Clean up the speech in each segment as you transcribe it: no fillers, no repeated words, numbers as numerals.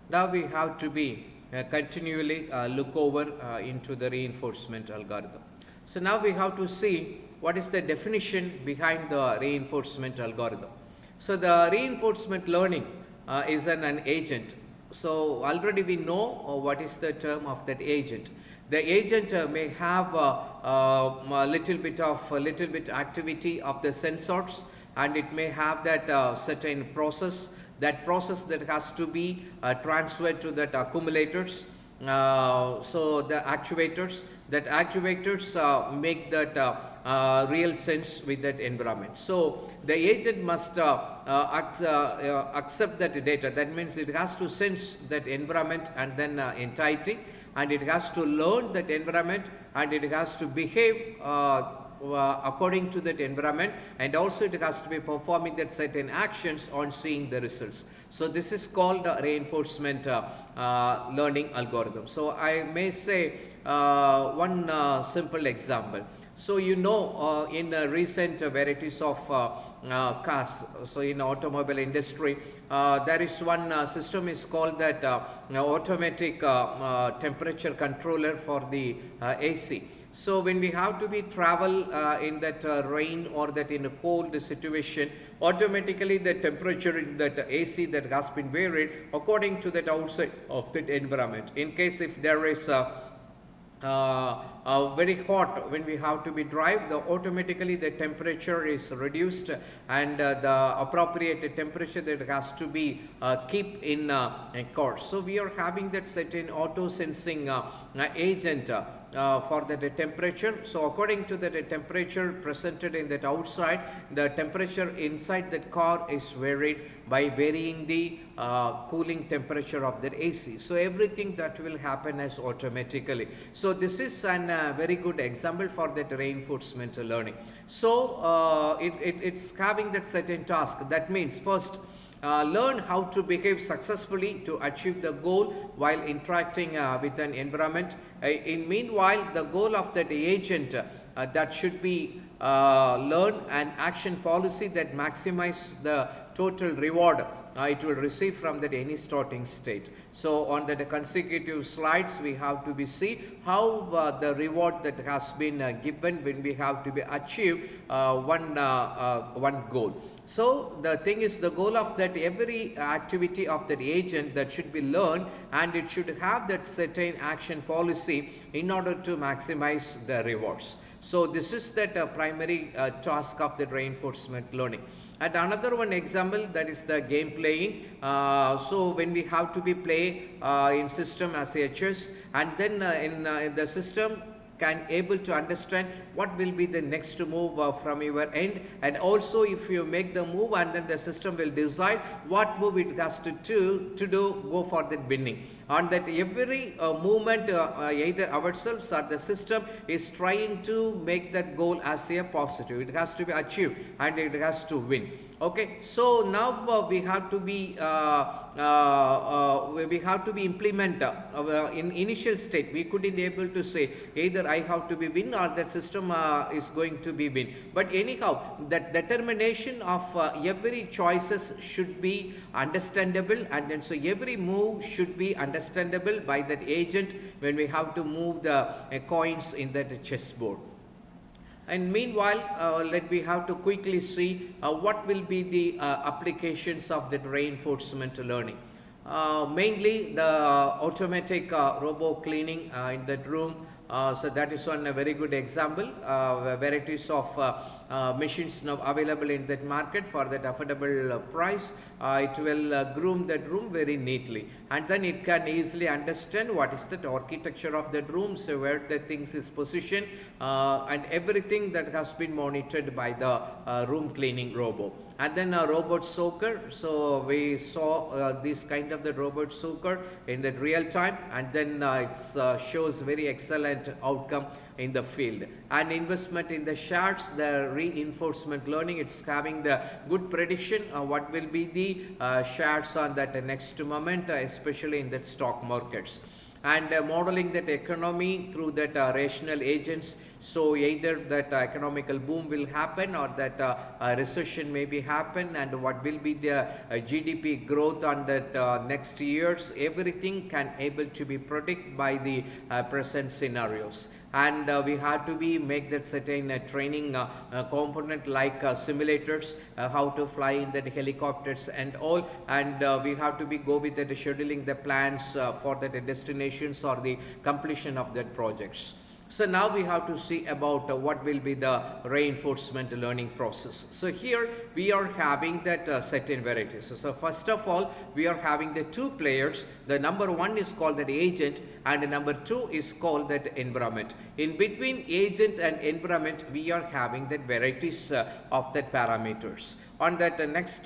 Now we have to be continually look over into the reinforcement algorithm. So now we have to see what is the definition behind the reinforcement algorithm. So the reinforcement learning is an agent. So already we know what is the term of that agent. The agent may have a little bit activity of the sensors, and it may have that certain process. That process that has to be transferred to that accumulators. So the actuators, make that real sense with that environment. So the agent must accept that data. That means it has to sense that environment and then entirety, and it has to learn that environment, and it has to behave according to that environment, and also it has to be performing that certain actions on seeing the results. So this is called reinforcement learning algorithm. So I may say one simple example. So in recent varieties of cars, so in automobile industry, there is one system is called that automatic temperature controller for the AC. So when we have to be travel in that rain or that in a cold situation, automatically the temperature in that AC that has been varied according to that outside of that environment. In case if there is very hot when we have to be drive, automatically the temperature is reduced, and the appropriate temperature that has to be keep in course. So we are having that certain auto sensing agent for the temperature. So according to the temperature presented in that outside, the temperature inside that car is varied by varying the cooling temperature of the AC. So everything that will happen as automatically. So this is a very good example for that reinforcement learning. So it's having that certain task. That means first, learn how to behave successfully to achieve the goal while interacting with an environment. In meanwhile, the goal of that agent that should be learn an action policy that maximize the total reward it will receive from that any starting state. So on the consecutive slides, we have to be see how the reward that has been given when we have to be achieve one goal. So the thing is, the goal of that every activity of that agent that should be learned, and it should have that certain action policy in order to maximize the rewards. So this is that primary task of the reinforcement learning. And another one example, that is the game playing. So when we have to be play in system as a chess, and then in the system can able to understand what will be the next move from your end, and also if you make the move, and then the system will decide what move it has to do go for that winning. On that every movement, either ourselves or the system is trying to make that goal as a positive. It has to be achieved and it has to win. Okay, so now we have to be implement in initial state. We couldn't able to say either I have to be win or that system is going to be win. But anyhow, that determination of every choices should be understandable, and then so every move should be understandable by that agent when we have to move the coins in that chessboard. And meanwhile, we have to quickly see what will be the applications of the reinforcement learning. Mainly the automatic robot cleaning in that room. So that is one very good example. Varieties of machines now available in that market for that affordable price. It will groom that room very neatly, and then it can easily understand what is the architecture of that room, so where the things is positioned, and everything that has been monitored by the room cleaning robot. And then a robot soaker. So we saw this kind of the robot soaker in the real time, and then it shows very excellent outcome in the field. And investment in the shares, the reinforcement learning, it's having the good prediction what will be the shares on that next moment, especially in the stock markets. And modeling that economy through that rational agents So either that economical boom will happen, or that a recession may be happen, and what will be the GDP growth on that next years, everything can able to be predicted by the present scenarios. And we have to be make that certain training component like simulators, how to fly in the helicopters and all, and we have to be go with the scheduling the plans for the destinations or the completion of that projects. So now we have to see about what will be the reinforcement learning process. So here we are having that certain varieties. So first of all, we are having the two players. The number one is called that agent, and number two is called that environment. In between agent and environment, we are having that varieties of that parameters. On that next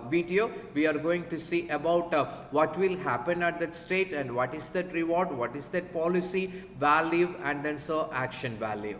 video, we are going to see about what will happen at that state, and what is that reward, what is that policy value, and then so action value.